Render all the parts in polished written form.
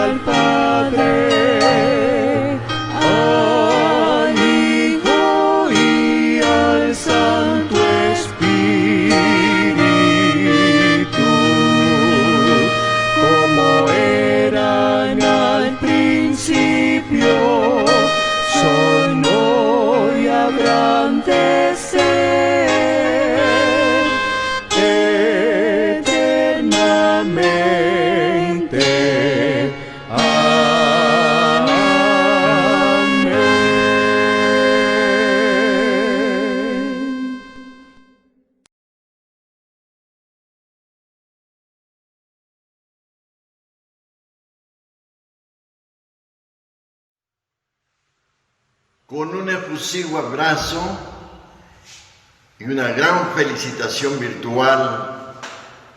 al Padre, al Hijo y al Santo Espíritu, como eran al principio, son hoy, habrán de ser eternamente. Amén. Con un efusivo abrazo y una gran felicitación virtual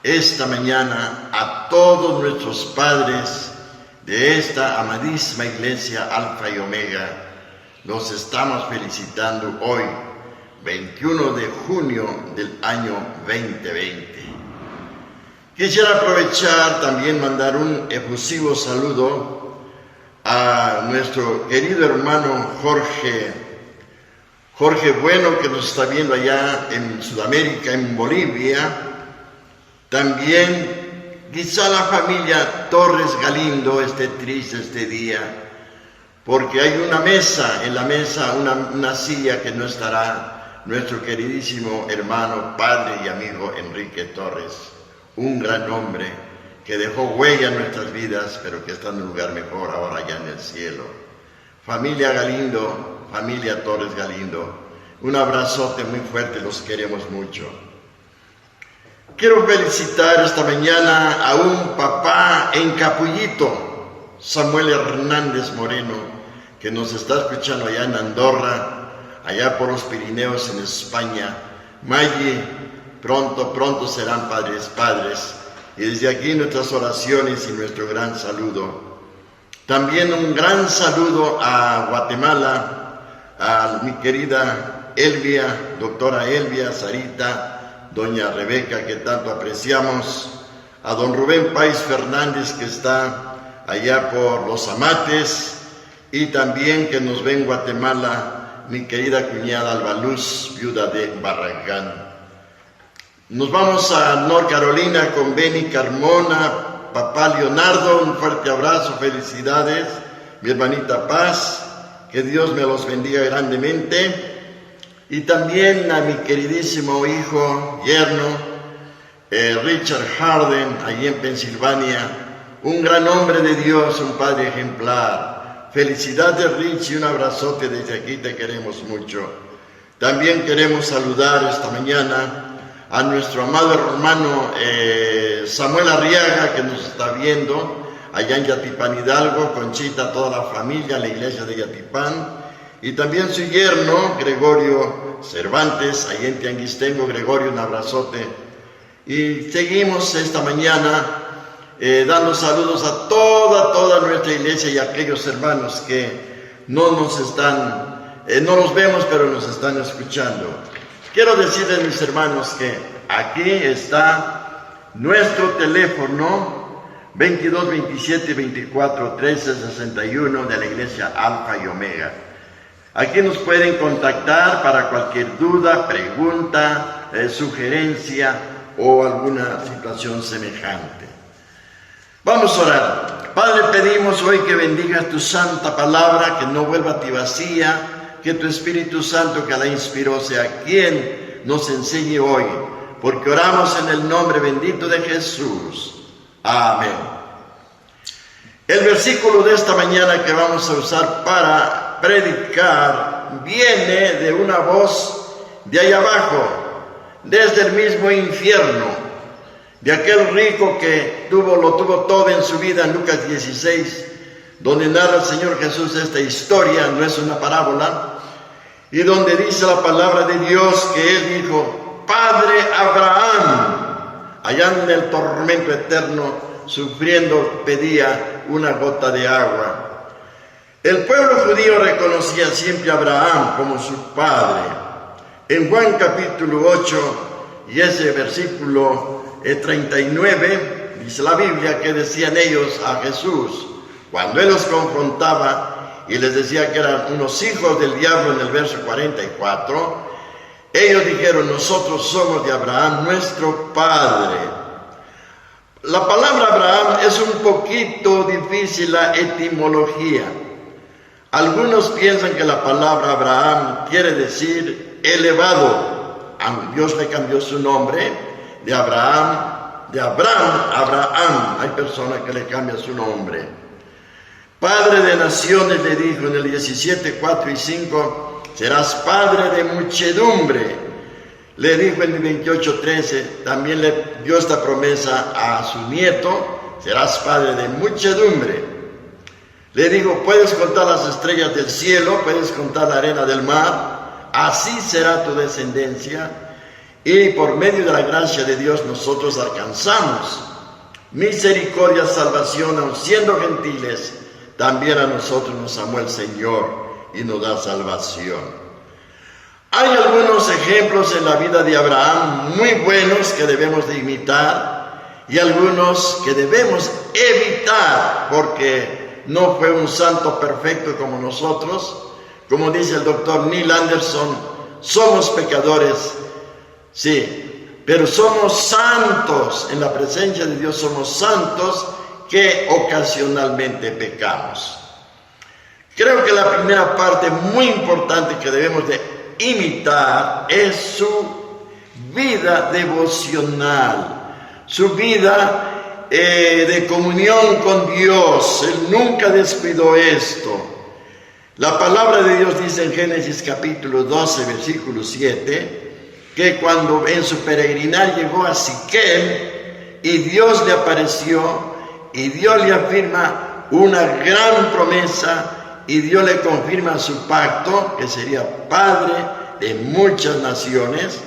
esta mañana a todos nuestros padres de esta amadísima iglesia Alfa y Omega. Los estamos felicitando hoy, 21 de junio del año 2020. Quisiera aprovechar también mandar un efusivo saludo a nuestro querido hermano Jorge Bueno, que nos está viendo allá en Sudamérica, en Bolivia. También quizá la familia Torres Galindo esté triste este día, porque hay una mesa, en la mesa una silla que no estará nuestro queridísimo hermano, padre y amigo Enrique Torres, un gran hombre que dejó huella en nuestras vidas, pero que está en un lugar mejor ahora allá en el cielo. Familia Galindo, familia Torres Galindo, un abrazote muy fuerte, los queremos mucho. Quiero felicitar esta mañana a un papá en Capullito, Samuel Hernández Moreno, que nos está escuchando allá en Andorra, allá por los Pirineos en España. Maggi, pronto serán padres. Y desde aquí nuestras oraciones y nuestro gran saludo. También un gran saludo a Guatemala, a mi querida Elvia, doctora Elvia, Sarita, doña Rebeca, que tanto apreciamos, a don Rubén Páez Fernández, que está allá por Los Amates, y también que nos ve en Guatemala, mi querida cuñada Albaluz, viuda de Barragán. Nos vamos a North Carolina con Benny Carmona, papá Leonardo, un fuerte abrazo, felicidades, mi hermanita Paz, que Dios me los bendiga grandemente, y también a mi queridísimo hijo, yerno, Richard Harden, allí en Pensilvania, un gran hombre de Dios, un padre ejemplar. Felicidades, Rich, y un abrazote desde aquí, te queremos mucho. También queremos saludar esta mañana a nuestro amado hermano Samuel Arriaga, que nos está viendo allá en Yatipán, Hidalgo, Conchita, toda la familia, la iglesia de Yatipán, y también su yerno, Gregorio Cervantes, allá en Tianguistengo. Gregorio, un abrazote. Y seguimos esta mañana dando saludos a toda nuestra iglesia y a aquellos hermanos que no los vemos, pero nos están escuchando. Quiero decirles, mis hermanos, que aquí está nuestro teléfono 22 27 24 13 61 de la iglesia Alfa y Omega. Aquí nos pueden contactar para cualquier duda, pregunta, sugerencia o alguna situación semejante. Vamos a orar. Padre, pedimos hoy que bendigas tu santa palabra, que no vuelva a ti vacía, que tu Espíritu Santo, que la inspiró, sea quien nos enseñe hoy, porque oramos en el nombre bendito de Jesús. Amén. El versículo de esta mañana que vamos a usar para predicar viene de una voz de allá abajo, desde el mismo infierno, de aquel rico que lo tuvo todo en su vida, en Lucas 16, donde narra el Señor Jesús esta historia, no es una parábola, y donde dice la palabra de Dios que él dijo: Padre Abraham, allá en el tormento eterno, sufriendo, pedía una gota de agua. El pueblo judío reconocía siempre a Abraham como su padre. En Juan capítulo 8 y ese versículo 39, dice la Biblia que decían ellos a Jesús: Cuando él los confrontaba y les decía que eran unos hijos del diablo en el verso 44, ellos dijeron: nosotros somos de Abraham, nuestro padre. La palabra Abraham es un poquito difícil la etimología. Algunos piensan que la palabra Abraham quiere decir elevado. Dios le cambió su nombre de Abraham, Abraham. Hay personas que le cambian su nombre. Padre de naciones le dijo en el 17, 4 y 5, serás padre de muchedumbre. Le dijo en el 28, 13, también le dio esta promesa a su nieto, serás padre de muchedumbre. Le dijo: puedes contar las estrellas del cielo, puedes contar la arena del mar, así será tu descendencia. Y por medio de la gracia de Dios nosotros alcanzamos misericordia, salvación, aun siendo gentiles. También a nosotros nos amó el Señor y nos da salvación. Hay algunos ejemplos en la vida de Abraham muy buenos que debemos de imitar y algunos que debemos evitar porque no fue un santo perfecto como nosotros. Como dice el doctor Neil Anderson, somos pecadores, sí, pero somos santos. En la presencia de Dios somos santos que ocasionalmente pecamos. Creo que la primera parte muy importante que debemos de imitar es su vida devocional, su vida de comunión con Dios. Él nunca descuidó esto. La palabra de Dios dice en Génesis capítulo 12, versículo 7, que cuando en su peregrinar llegó a Siquem y Dios le apareció, y Dios le afirma una gran promesa y Dios le confirma su pacto, que sería padre de muchas naciones.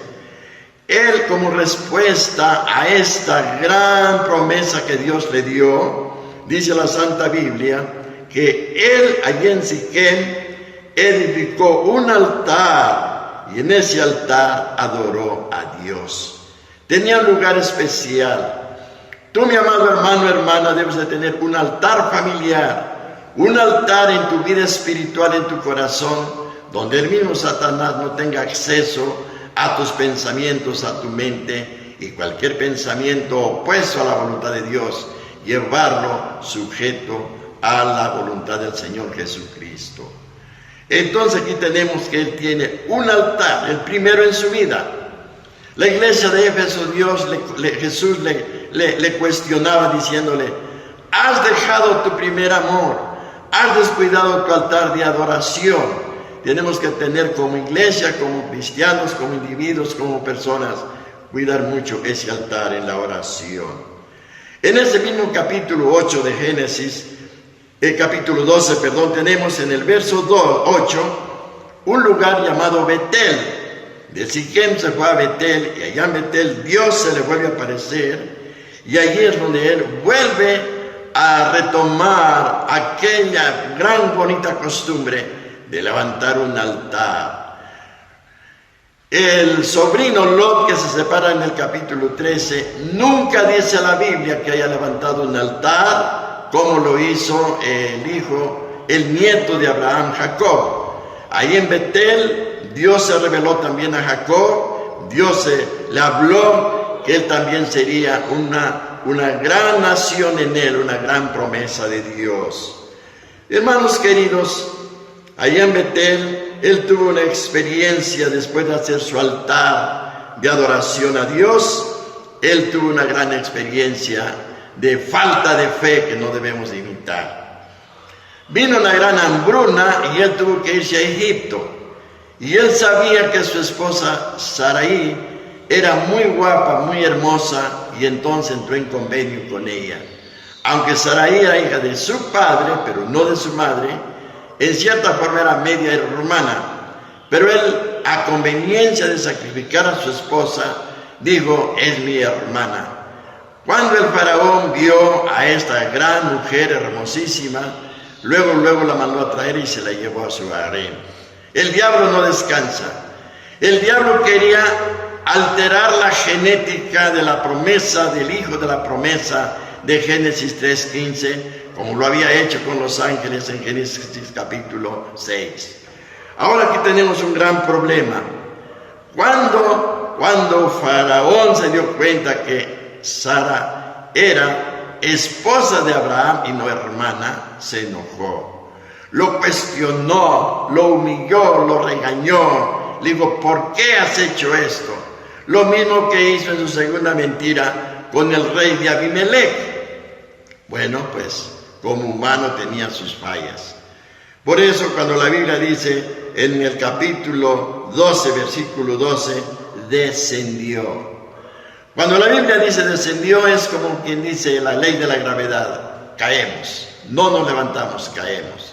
Él, como respuesta a esta gran promesa que Dios le dio, dice la Santa Biblia que él allí en Siquem edificó un altar y en ese altar adoró a Dios. Tenía un lugar especial. Tú, mi amado hermano, hermana, debes de tener un altar familiar, un altar en tu vida espiritual, en tu corazón, donde el mismo Satanás no tenga acceso a tus pensamientos, a tu mente, y cualquier pensamiento opuesto a la voluntad de Dios, llevarlo sujeto a la voluntad del Señor Jesucristo. Entonces aquí tenemos que Él tiene un altar, el primero en su vida. La iglesia de Éfeso, Jesús le cuestionaba diciéndole: has dejado tu primer amor, has descuidado tu altar de adoración. Tenemos que tener como iglesia, como cristianos, como individuos, como personas, cuidar mucho ese altar en la oración. En ese mismo capítulo 8 de Génesis, capítulo 12, tenemos en el verso 8 un lugar llamado Betel. De Siquem se fue a Betel y allá en Betel Dios se le vuelve a aparecer y allí es donde él vuelve a retomar aquella gran bonita costumbre de levantar un altar. El sobrino Lot, que se separa en el capítulo 13, nunca dice a la Biblia que haya levantado un altar como lo hizo el nieto de Abraham, Jacob. Ahí en Betel Dios se reveló también a Jacob, Dios le habló que él también sería una gran nación en él, una gran promesa de Dios. Hermanos queridos, allá en Betel, él tuvo una experiencia después de hacer su altar de adoración a Dios. Él tuvo una gran experiencia de falta de fe que no debemos de imitar. Vino una gran hambruna y él tuvo que irse a Egipto. Y él sabía que su esposa Sarai era muy guapa, muy hermosa, y entonces entró en convenio con ella. Aunque Sarai era hija de su padre, pero no de su madre, en cierta forma era media hermana. Pero él, a conveniencia de sacrificar a su esposa, dijo: es mi hermana. Cuando el faraón vio a esta gran mujer hermosísima, luego la mandó a traer y se la llevó a su harén. El diablo no descansa. El diablo quería alterar la genética de la promesa, del hijo de la promesa de Génesis 3:15, como lo había hecho con los ángeles en Génesis capítulo 6. Ahora aquí tenemos un gran problema. Cuando Faraón se dio cuenta que Sara era esposa de Abraham y no hermana, se enojó. Lo cuestionó, lo humilló, lo regañó. Le dijo, ¿por qué has hecho esto? Lo mismo que hizo en su segunda mentira con el rey de Abimelech. Bueno, pues como humano tenía sus fallas. Por eso cuando la Biblia dice en el capítulo 12, versículo 12, descendió. Cuando la Biblia dice descendió es como quien dice la ley de la gravedad. Caemos, no nos levantamos, caemos.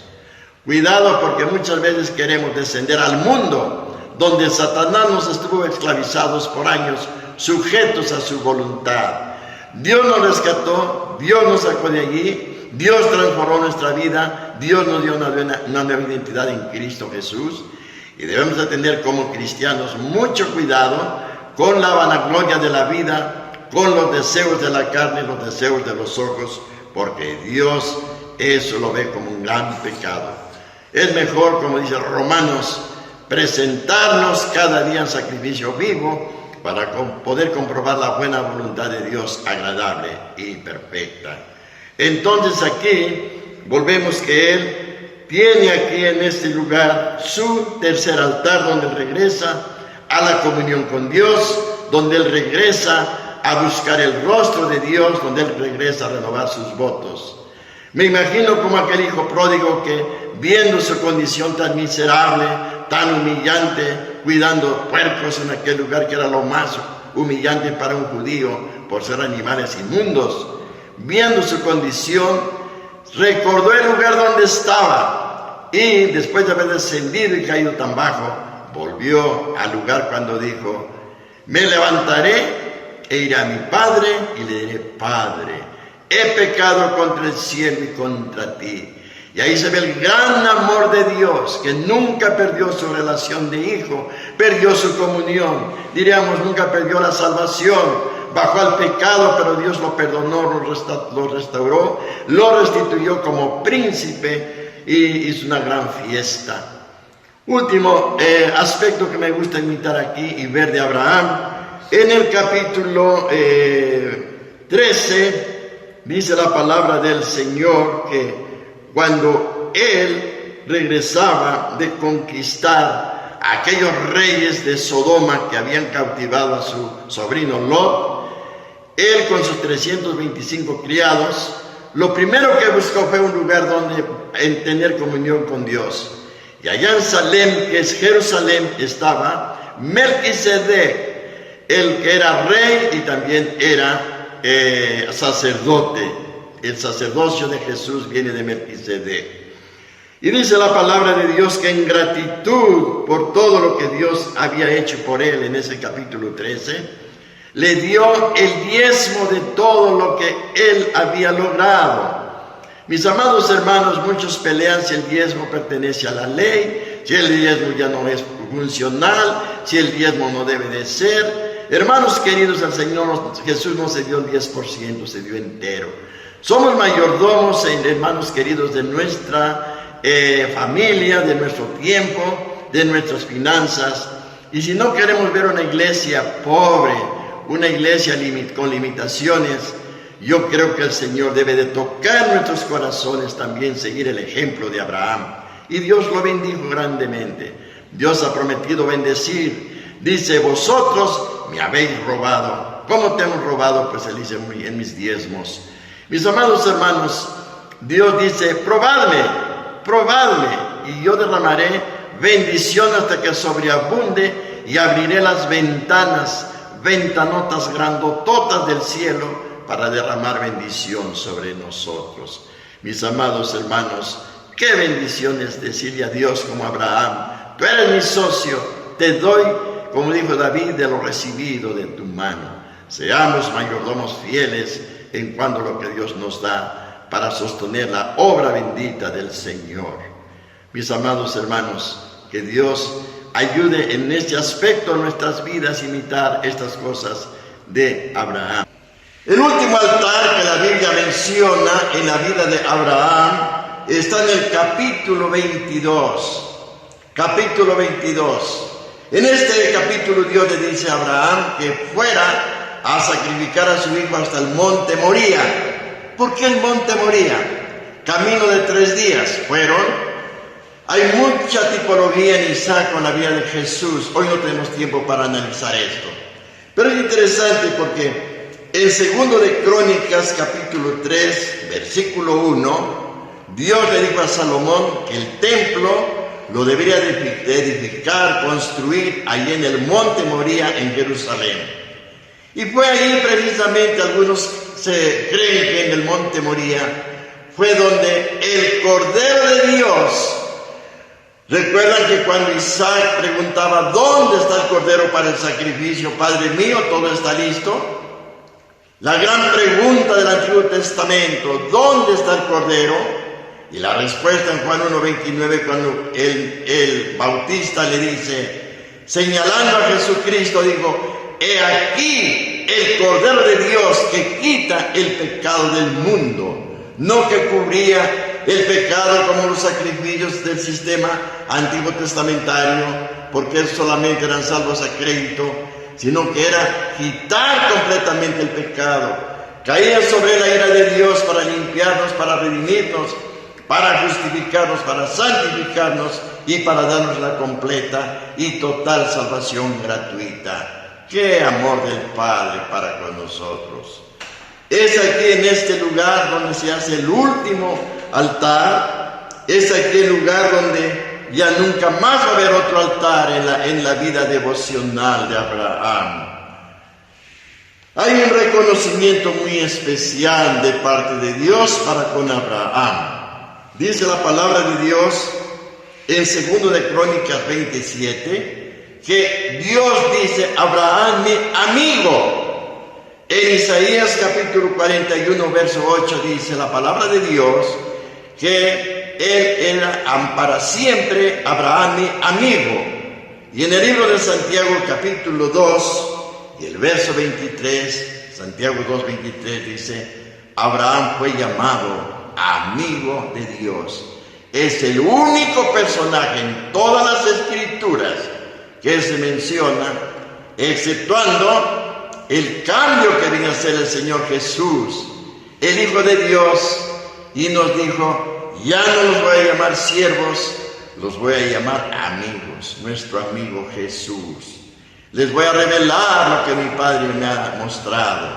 Cuidado porque muchas veces queremos descender al mundo donde Satanás nos estuvo esclavizados por años, sujetos a su voluntad. Dios nos rescató, Dios nos sacó de allí, Dios transformó nuestra vida, Dios nos dio una nueva identidad en Cristo Jesús. Y debemos de tener como cristianos mucho cuidado con la vanagloria de la vida, con los deseos de la carne, los deseos de los ojos, porque Dios eso lo ve como un gran pecado. Es mejor, como dice Romanos, presentarnos cada día en sacrificio vivo para poder comprobar la buena voluntad de Dios agradable y perfecta. Entonces aquí volvemos que Él tiene aquí en este lugar su tercer altar donde Él regresa a la comunión con Dios, donde Él regresa a buscar el rostro de Dios, donde Él regresa a renovar sus votos. Me imagino como aquel hijo pródigo que, viendo su condición tan miserable, tan humillante, cuidando puercos en aquel lugar que era lo más humillante para un judío por ser animales inmundos, viendo su condición, recordó el lugar donde estaba y después de haber descendido y caído tan bajo, volvió al lugar cuando dijo, me levantaré e iré a mi padre y le diré, Padre, he pecado contra el cielo y contra ti. Y ahí se ve el gran amor de Dios, que nunca perdió su relación de hijo, perdió su comunión, diríamos, nunca perdió la salvación, bajó al pecado, pero Dios lo perdonó, lo restauró, lo restituyó como príncipe y hizo una gran fiesta. Último aspecto que me gusta imitar aquí y ver de Abraham, en el capítulo 13, dice la palabra del Señor que cuando él regresaba de conquistar a aquellos reyes de Sodoma que habían cautivado a su sobrino Lot, él con sus 325 criados, lo primero que buscó fue un lugar donde tener comunión con Dios. Y allá en Salem, que es Jerusalén, estaba Melquisedec, el que era rey y también era sacerdote. El sacerdocio de Jesús viene de Melquisedec. Y dice la palabra de Dios que en gratitud por todo lo que Dios había hecho por él en ese capítulo 13, le dio el diezmo de todo lo que él había logrado. Mis amados hermanos, muchos pelean si el diezmo pertenece a la ley, si el diezmo ya no es funcional, si el diezmo no debe de ser. Hermanos queridos, al Señor Jesús no se dio el 10%, se dio entero. Somos mayordomos, hermanos queridos, de nuestra familia, de nuestro tiempo, de nuestras finanzas. Y si no queremos ver una iglesia pobre, una iglesia con limitaciones, yo creo que el Señor debe de tocar nuestros corazones también, seguir el ejemplo de Abraham. Y Dios lo bendijo grandemente. Dios ha prometido bendecir. Dice, vosotros me habéis robado. ¿Cómo te hemos robado? Pues Él dice, en mis diezmos. Mis amados hermanos, Dios dice, probadme, y yo derramaré bendición hasta que sobreabunde y abriré las ventanotas grandototas del cielo para derramar bendición sobre nosotros. Mis amados hermanos, qué bendición es decirle a Dios como Abraham, tú eres mi socio, te doy, como dijo David, de lo recibido de tu mano. Seamos mayordomos fieles en cuanto a lo que Dios nos da para sostener la obra bendita del Señor. Mis amados hermanos, que Dios ayude en este aspecto a nuestras vidas a imitar estas cosas de Abraham. El último altar que la Biblia menciona en la vida de Abraham está en el capítulo 22. Capítulo 22. En este capítulo Dios le dice a Abraham que fuera a sacrificar a su hijo hasta el monte Moría. ¿Por qué el monte Moría? Camino de 3 días fueron. Hay mucha tipología en Isaac con la vida de Jesús. Hoy no tenemos tiempo para analizar esto. Pero es interesante porque en 2 de Crónicas, capítulo 3, versículo 1, Dios le dijo a Salomón que el templo lo debería edificar, construir allí en el monte Moría en Jerusalén. Y fue ahí precisamente, algunos se creen que en el monte Moría fue donde el Cordero de Dios. Recuerdan que cuando Isaac preguntaba, ¿dónde está el Cordero para el sacrificio? Padre mío, ¿todo está listo? La gran pregunta del Antiguo Testamento, ¿dónde está el Cordero? Y la respuesta en Juan 1:29, cuando el Bautista le dice, señalando a Jesucristo, dijo, he aquí el Cordero de Dios que quita el pecado del mundo. No que cubría el pecado como los sacrificios del sistema antiguo testamentario, porque solamente eran salvos a crédito, sino que era quitar completamente el pecado. Caía sobre la ira de Dios para limpiarnos, para redimirnos, para justificarnos, para santificarnos y para darnos la completa y total salvación gratuita. ¡Qué amor del Padre para con nosotros! Es aquí en este lugar donde se hace el último altar. Es aquí el lugar donde ya nunca más va a haber otro altar en la vida devocional de Abraham. Hay un reconocimiento muy especial de parte de Dios para con Abraham. Dice la palabra de Dios en 2 de Crónicas 27 que Dios dice, Abraham mi amigo. En Isaías capítulo 41 verso 8 dice la palabra de Dios que Él era para siempre Abraham mi amigo. Y en el libro de Santiago capítulo 2 y el verso 23, Santiago 2:23 dice, Abraham fue llamado amigo de Dios. Es el único personaje en todas las escrituras que se menciona, exceptuando el cambio que vino a hacer el Señor Jesús, el Hijo de Dios, y nos dijo, ya no los voy a llamar siervos, los voy a llamar amigos, nuestro amigo Jesús. Les voy a revelar lo que mi Padre me ha mostrado,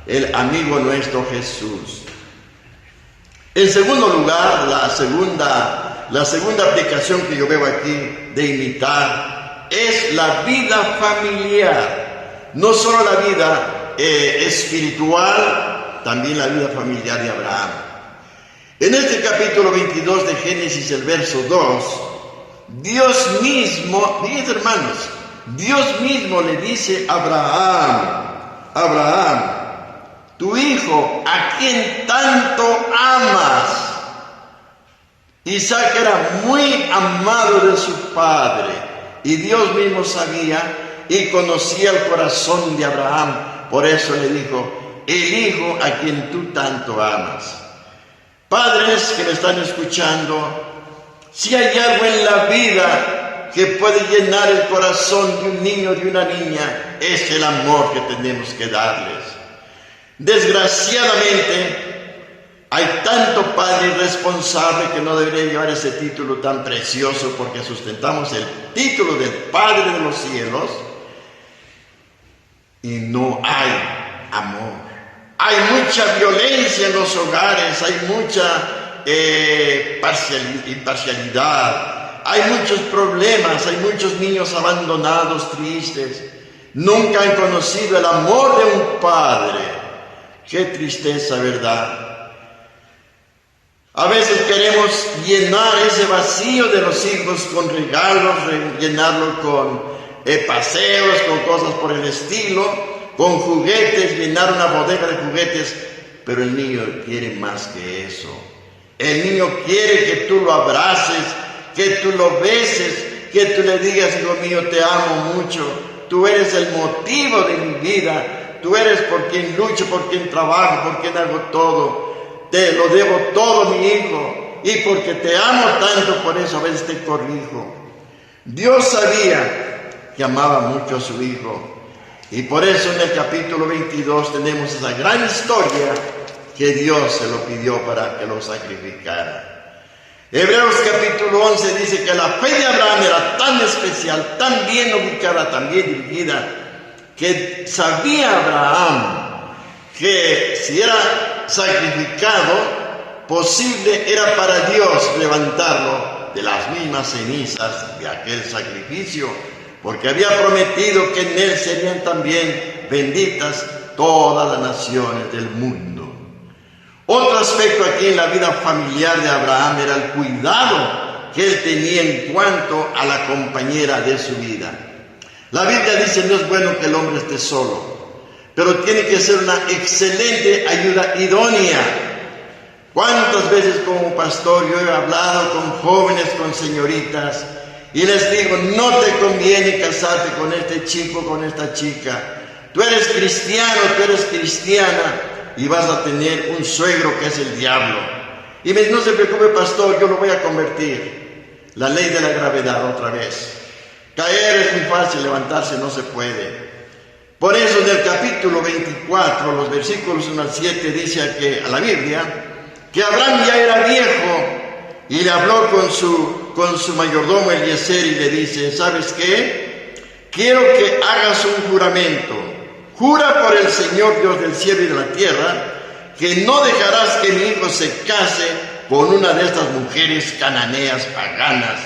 el amigo nuestro Jesús. En segundo lugar, la segunda aplicación que yo veo aquí de imitar es la vida familiar. No solo la vida espiritual, también la vida familiar de Abraham. En este capítulo 22 de Génesis, el verso 2, Dios mismo, fíjense hermanos, Dios mismo le dice a Abraham, tu hijo, a quien tanto amas. Isaac era muy amado de su padre y Dios mismo sabía y conocía el corazón de Abraham. Por eso le dijo, el hijo a quien tú tanto amas. Padres que me están escuchando, si hay algo en la vida que puede llenar el corazón de un niño o de una niña, es el amor que tenemos que darles. Desgraciadamente, hay tanto padre irresponsable que no debería llevar ese título tan precioso, porque sustentamos el título del Padre de los cielos y no hay amor. Hay mucha violencia en los hogares, hay mucha imparcialidad, hay muchos problemas, hay muchos niños abandonados, tristes. Nunca han conocido el amor de un padre. Qué tristeza, ¿verdad? A veces queremos llenar ese vacío de los hijos con regalos, llenarlo con paseos, con cosas por el estilo, con juguetes, llenar una bodega de juguetes, pero el niño quiere más que eso. El niño quiere que tú lo abraces, que tú lo beses, que tú le digas, hijo mío, te amo mucho, tú eres el motivo de mi vida, tú eres por quien lucho, por quien trabajo, por quien hago todo. Te lo debo todo, mi hijo, y porque te amo tanto, por eso a veces te corrijo. Dios sabía que amaba mucho a su hijo, y por eso en el capítulo 22 tenemos esa gran historia que Dios se lo pidió para que lo sacrificara. Hebreos capítulo 11 dice que la fe de Abraham era tan especial, tan bien ubicada, tan bien dirigida, que sabía Abraham que si era sacrificado, posible era para Dios levantarlo de las mismas cenizas de aquel sacrificio, porque había prometido que en él serían también benditas todas las naciones del mundo. Otro aspecto aquí en la vida familiar de Abraham era el cuidado que él tenía en cuanto a la compañera de su vida. La Biblia dice: no es bueno que el hombre esté solo, pero tiene que ser una excelente ayuda idónea. ¿Cuántas veces como pastor yo he hablado con jóvenes, con señoritas, y les digo: no te conviene casarte con este chico, con esta chica? Tú eres cristiano, tú eres cristiana, y vas a tener un suegro que es el diablo. Y me dice: no se preocupe, pastor, yo lo voy a convertir. La ley de la gravedad otra vez. Caer es muy fácil, levantarse no se puede. Por eso en el capítulo 24, los versículos 1 al 7, dice que a la Biblia que Abraham ya era viejo, y le habló con su mayordomo Eliezer y le dice: ¿sabes qué? Quiero que hagas un juramento. Jura por el Señor Dios del cielo y de la tierra que no dejarás que mi hijo se case con una de estas mujeres cananeas paganas,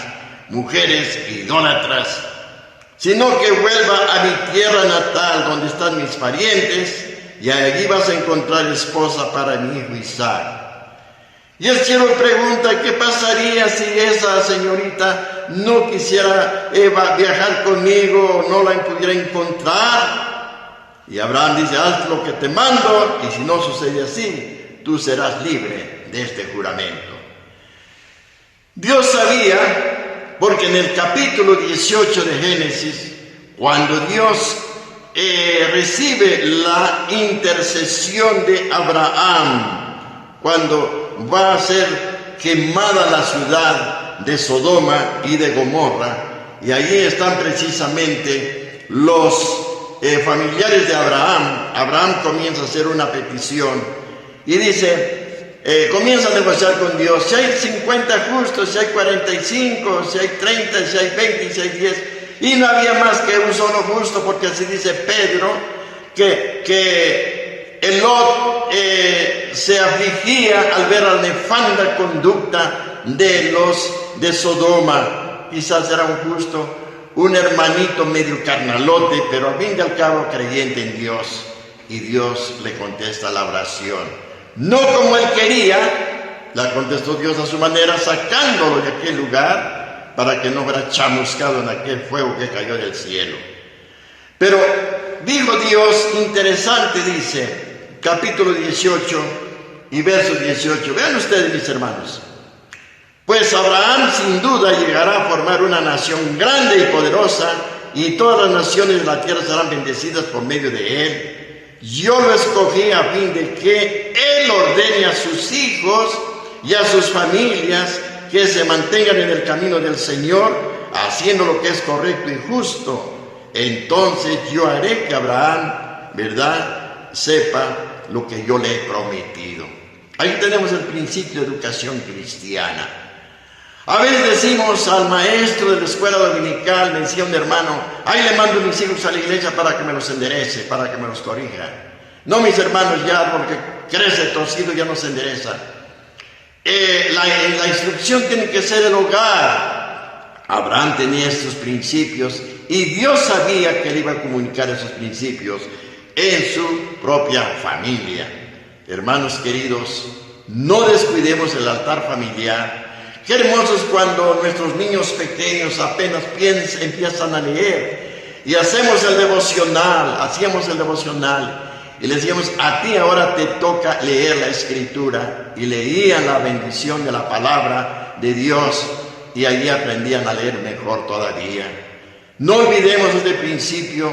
mujeres idólatras, sino que vuelva a mi tierra natal donde están mis parientes, y allí vas a encontrar esposa para mi hijo Isaac. Y el cielo pregunta: ¿qué pasaría si esa señorita no quisiera viajar conmigo o no la pudiera encontrar? Y Abraham dice: haz lo que te mando, y si no sucede así, tú serás libre de este juramento. Dios sabía, porque en el capítulo 18 de Génesis, cuando Dios recibe la intercesión de Abraham, cuando va a ser quemada la ciudad de Sodoma y de Gomorra, y allí están precisamente los familiares de Abraham. Abraham comienza a hacer una petición y dice, comienza a negociar con Dios: si hay 50 justos, si hay 45, si hay 30, si hay 20, si hay 10. Y no había más que un solo justo, porque así dice Pedro, que Lot se afligía al ver la nefanda conducta de los de Sodoma. Quizás era un justo, un hermanito medio carnalote, pero al fin y al cabo creyente en Dios. Y Dios le contesta la oración. No como él quería, la contestó Dios a su manera, sacándolo de aquel lugar para que no fuera chamuscado en aquel fuego que cayó del cielo. Pero dijo Dios, interesante, dice, capítulo 18 y verso 18. Vean ustedes, mis hermanos. Pues Abraham sin duda llegará a formar una nación grande y poderosa, y todas las naciones de la tierra serán bendecidas por medio de él. Yo lo escogí a fin de que él ordene a sus hijos y a sus familias que se mantengan en el camino del Señor, haciendo lo que es correcto y justo. Entonces yo haré que Abraham, ¿verdad?, sepa lo que yo le he prometido. Ahí tenemos el principio de educación cristiana. A veces decimos al maestro de la escuela dominical, me decía un hermano: ahí le mando a mis hijos a la iglesia para que me los enderece, para que me los corrija. No, mis hermanos, ya porque crece torcido ya no se endereza. La instrucción tiene que ser el hogar. Abraham tenía estos principios y Dios sabía que él iba a comunicar esos principios en su propia familia. Hermanos queridos, no descuidemos el altar familiar. Qué hermoso es cuando nuestros niños pequeños apenas empiezan a leer y hacíamos el devocional y les decíamos: a ti ahora te toca leer la escritura, y leían la bendición de la palabra de Dios y allí aprendían a leer mejor todavía. No olvidemos este principio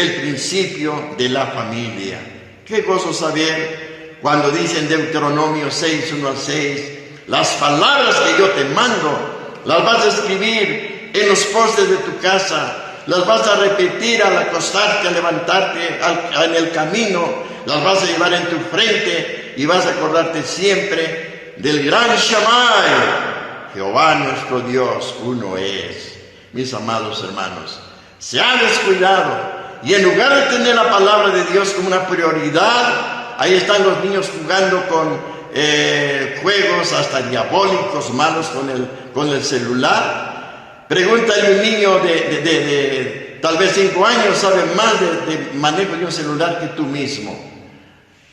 el principio de la familia. Qué gozo saber cuando dice en Deuteronomio 6, 1 al 6, las palabras que yo te mando, las vas a escribir en los postes de tu casa, las vas a repetir al acostarte, al levantarte en el camino, las vas a llevar en tu frente y vas a acordarte siempre del gran Shammai. Jehová nuestro Dios, uno es. Mis amados hermanos, se ha descuidado y en lugar de tener la palabra de Dios como una prioridad, ahí están los niños jugando con juegos hasta diabólicos, malos con el celular. Pregúntale a un niño de tal vez 5 años, sabe más de manejo de un celular que tú mismo.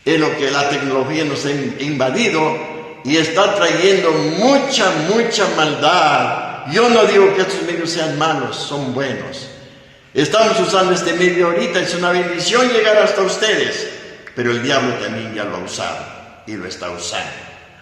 Es lo que la tecnología nos ha invadido y está trayendo mucha maldad. Yo no digo que estos medios sean malos, son buenos. Estamos usando este medio ahorita, es una bendición llegar hasta ustedes, pero el diablo también ya lo ha usado y lo está usando.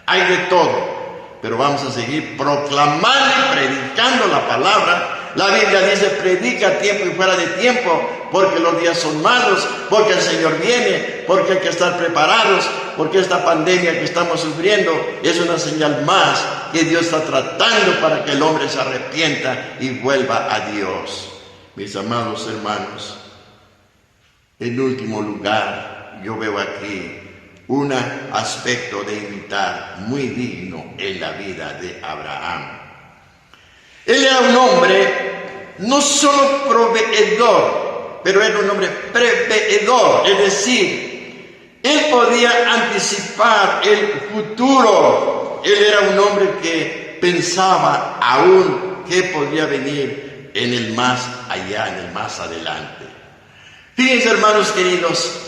Hay de todo. Pero vamos a seguir proclamando y predicando la palabra. La Biblia dice, predica a tiempo y fuera de tiempo, porque los días son malos, porque el Señor viene, porque hay que estar preparados, porque esta pandemia que estamos sufriendo es una señal más que Dios está tratando para que el hombre se arrepienta y vuelva a Dios. Mis amados hermanos, en último lugar, yo veo aquí un aspecto de imitar muy digno en la vida de Abraham. Él era un hombre no solo proveedor, pero era un hombre preveedor, es decir, él podía anticipar el futuro. Él era un hombre que pensaba aún qué podría venir en el más allá, en el más adelante. Fíjense, hermanos queridos,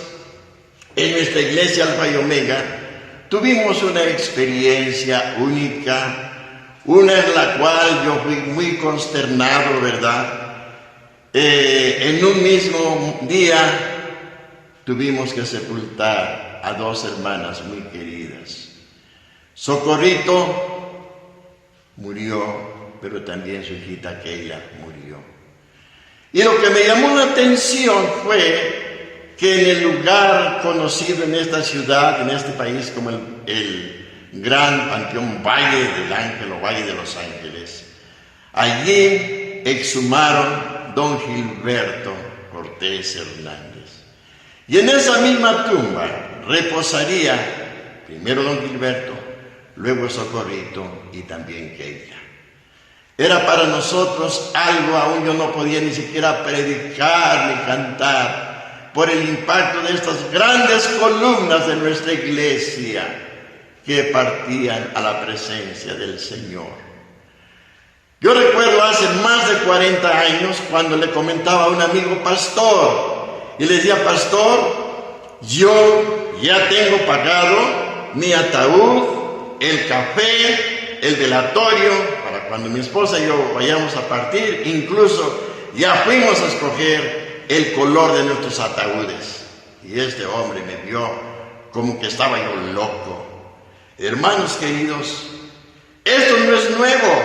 en nuestra iglesia Alfa y Omega tuvimos una experiencia única, una en la cual yo fui muy consternado, ¿verdad? En un mismo día tuvimos que sepultar a 2 hermanas muy queridas. Socorrito murió, pero también su hijita Keila murió. Y lo que me llamó la atención fue que en el lugar conocido en esta ciudad, en este país como el gran panteón Valle del Ángel o Valle de los Ángeles, allí exhumaron don Gilberto Cortés Hernández. Y en esa misma tumba reposaría primero don Gilberto, luego Socorrito y también Keila. Era para nosotros algo, aún yo no podía ni siquiera predicar ni cantar, por el impacto de estas grandes columnas de nuestra iglesia que partían a la presencia del Señor. Yo recuerdo hace más de 40 años cuando le comentaba a un amigo pastor y le decía, pastor, yo ya tengo pagado mi ataúd, el café, el velatorio, para cuando mi esposa y yo vayamos a partir, incluso ya fuimos a escoger el color de nuestros ataúdes. Y este hombre me vio como que estaba yo loco. Hermanos queridos, esto no es nuevo.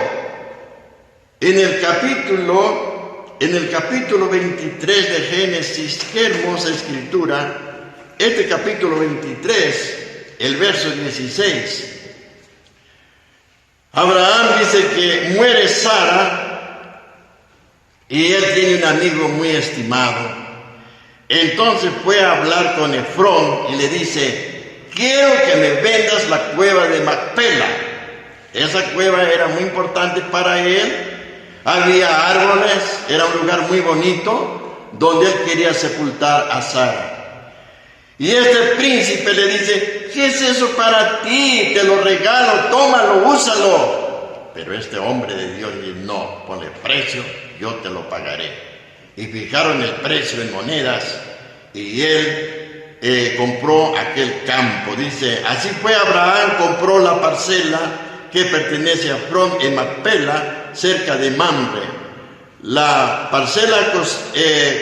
En el capítulo 23 de Génesis, qué hermosa escritura, este capítulo 23, el verso 16. Abraham dice que muere Sara, y él tiene un amigo muy estimado. Entonces fue a hablar con Efrón y le dice, quiero que me vendas la cueva de Macpela. Esa cueva era muy importante para él. Había árboles, era un lugar muy bonito donde él quería sepultar a Sara. Y este príncipe le dice, ¿qué es eso para ti? Te lo regalo, tómalo, úsalo. Pero este hombre de Dios dice, no, ponle precio, yo te lo pagaré. Y fijaron el precio en monedas y él compró aquel campo. Dice, así fue Abraham, compró la parcela que pertenece a Efrón en Macpela, cerca de Mamre. La parcela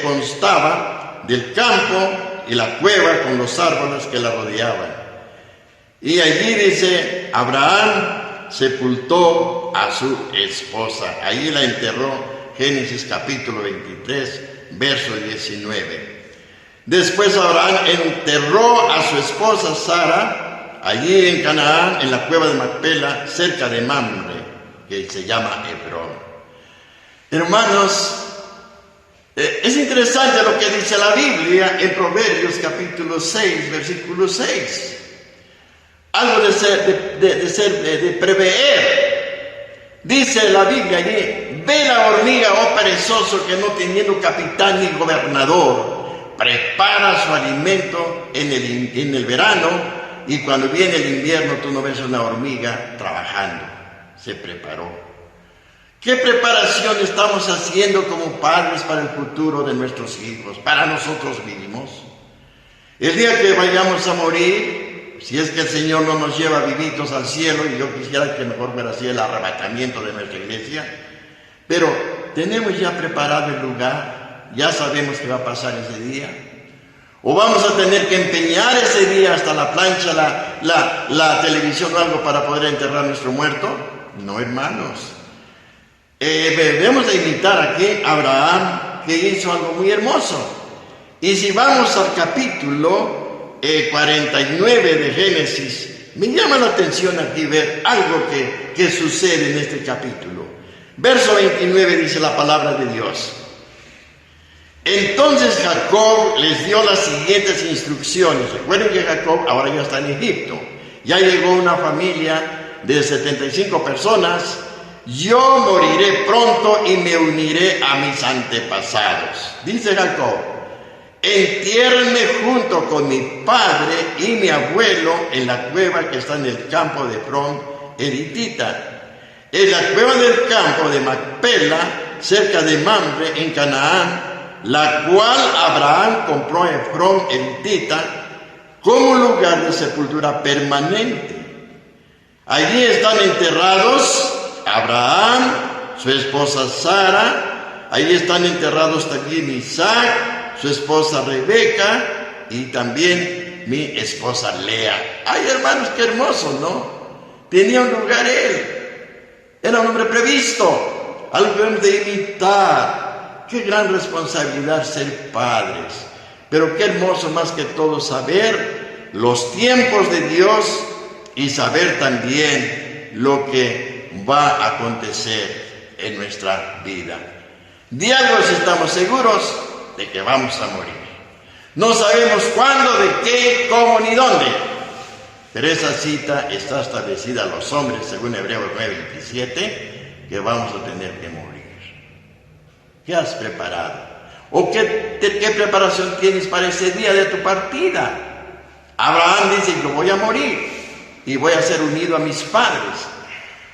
constaba del campo y la cueva con los árboles que la rodeaban. Y allí dice, Abraham sepultó a su esposa. Ahí la enterró, Génesis capítulo 23, verso 19. Después Abraham enterró a su esposa Sara allí en Canaán, en la cueva de Macpela, cerca de Mamre, que se llama Hebrón. Hermanos, es interesante lo que dice la Biblia en Proverbios capítulo 6, versículo 6. Algo de prever. Dice la Biblia allí: ve la hormiga, oh perezoso, que no teniendo capitán ni gobernador, prepara su alimento en el verano, y cuando viene el invierno tú no ves una hormiga trabajando. Se preparó. ¿Qué preparación estamos haciendo como padres para el futuro de nuestros hijos, para nosotros mismos? El día que vayamos a morir, si es que el Señor no nos lleva vivitos al cielo, y yo quisiera que mejor fuera así el arrebatamiento de nuestra iglesia, pero tenemos ya preparado el lugar. Ya sabemos qué va a pasar ese día. O vamos a tener que empeñar ese día hasta la plancha, la televisión o algo para poder enterrar a nuestro muerto. No, hermanos. Debemos de imitar aquí a Abraham, que hizo algo muy hermoso. Y si vamos al capítulo 49 de Génesis, me llama la atención aquí ver algo que sucede en este capítulo. Verso 29 dice la palabra de Dios. Entonces Jacob les dio las siguientes instrucciones. Recuerden que Jacob ahora ya está en Egipto. Ya llegó una familia de 75 personas. Yo moriré pronto y me uniré a mis antepasados. Dice Jacob: entiérrenme junto con mi padre y mi abuelo en la cueva que está en el campo de Efrón Eritita, en la cueva del campo de Macpela, cerca de Mamre, en Canaán, la cual Abraham compró a Efrón Eritita como un lugar de sepultura permanente. Allí están enterrados Abraham, su esposa Sara, allí están enterrados también Isaac, su esposa Rebeca, y también mi esposa Lea. Ay, hermanos, qué hermoso, ¿no? Tenía un lugar él. Era un hombre previsto, algo que debemos de imitar. Qué gran responsabilidad ser padres. Pero qué hermoso más que todo saber los tiempos de Dios y saber también lo que va a acontecer en nuestra vida. De algo estamos seguros, de que vamos a morir. No sabemos cuándo, de qué, cómo ni dónde. Pero esa cita está establecida a los hombres, según Hebreos 9:27, que vamos a tener que morir. ¿Qué has preparado? ¿O qué preparación tienes para ese día de tu partida? Abraham dice: yo voy a morir y voy a ser unido a mis padres.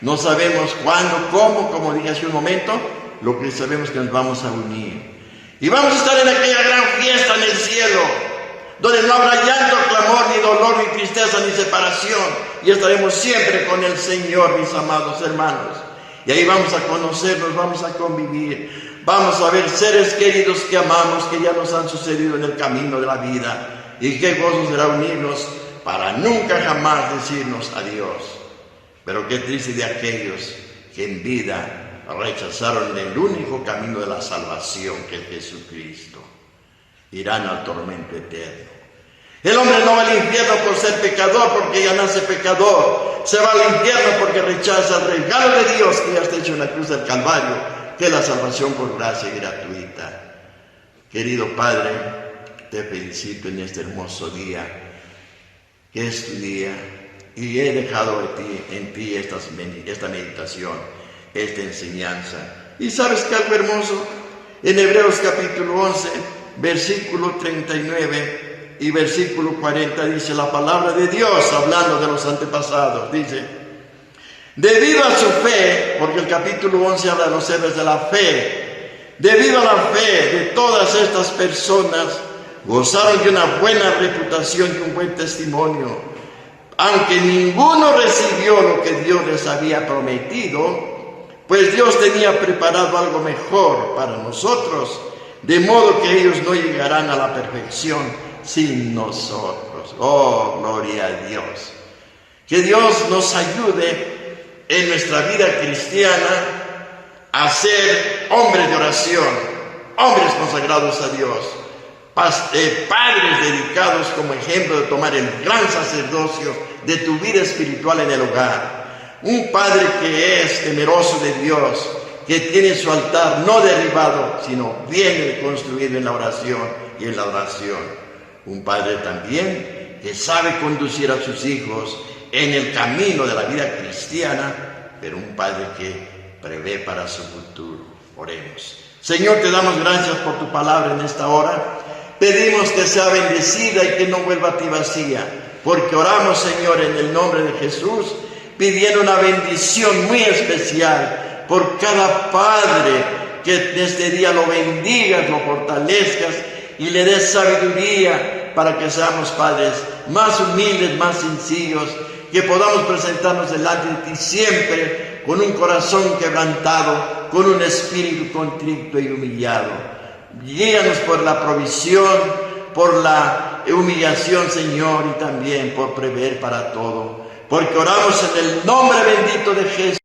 No sabemos cuándo, cómo, como dije hace un momento, lo que sabemos que nos vamos a unir. Y vamos a estar en aquella gran fiesta en el cielo, donde no habrá llanto, clamor, ni dolor, ni tristeza, ni separación. Y estaremos siempre con el Señor, mis amados hermanos. Y ahí vamos a conocernos, vamos a convivir. Vamos a ver seres queridos que amamos, que ya nos han sucedido en el camino de la vida. Y qué gozo será unirnos para nunca jamás decirnos adiós. Pero qué triste de aquellos que en vida rechazaron el único camino de la salvación, que es Jesucristo. Irán al tormento eterno. El hombre no va al infierno por ser pecador, porque ya nace pecador. Se va al infierno porque rechaza el regalo de Dios que ya está hecho en la cruz del Calvario, que es la salvación por gracia y gratuita. Querido Padre, te felicito en este hermoso día, que es tu día, y he dejado en ti esta meditación, esta enseñanza. ¿Y sabes qué algo hermoso? En Hebreos capítulo 11, versículo 39 y versículo 40 dice la palabra de Dios, hablando de los antepasados, dice: debido a su fe, porque el capítulo 11 habla de los héroes de la fe, debido a la fe de todas estas personas, gozaron de una buena reputación y un buen testimonio. Aunque ninguno recibió lo que Dios les había prometido, pues Dios tenía preparado algo mejor para nosotros, de modo que ellos no llegarán a la perfección sin nosotros. Oh, gloria a Dios. Que Dios nos ayude en nuestra vida cristiana a ser hombres de oración, hombres consagrados a Dios, padres dedicados como ejemplo de tomar el gran sacerdocio de tu vida espiritual en el hogar. Un padre que es temeroso de Dios, que tiene su altar no derribado, sino bien construido en la oración y en la oración. Un padre también que sabe conducir a sus hijos en el camino de la vida cristiana, pero un padre que prevé para su futuro. Oremos. Señor, te damos gracias por tu palabra en esta hora. Pedimos que sea bendecida y que no vuelva a ti vacía, porque oramos, Señor, en el nombre de Jesús, pidiendo una bendición muy especial por cada padre, que en este día lo bendigas, lo fortalezcas y le des sabiduría para que seamos padres más humildes, más sencillos, que podamos presentarnos delante de ti siempre con un corazón quebrantado, con un espíritu contrito y humillado. Guíanos por la provisión, por la humillación, Señor, y también por prever para todo. Porque oramos en el nombre bendito de Jesús.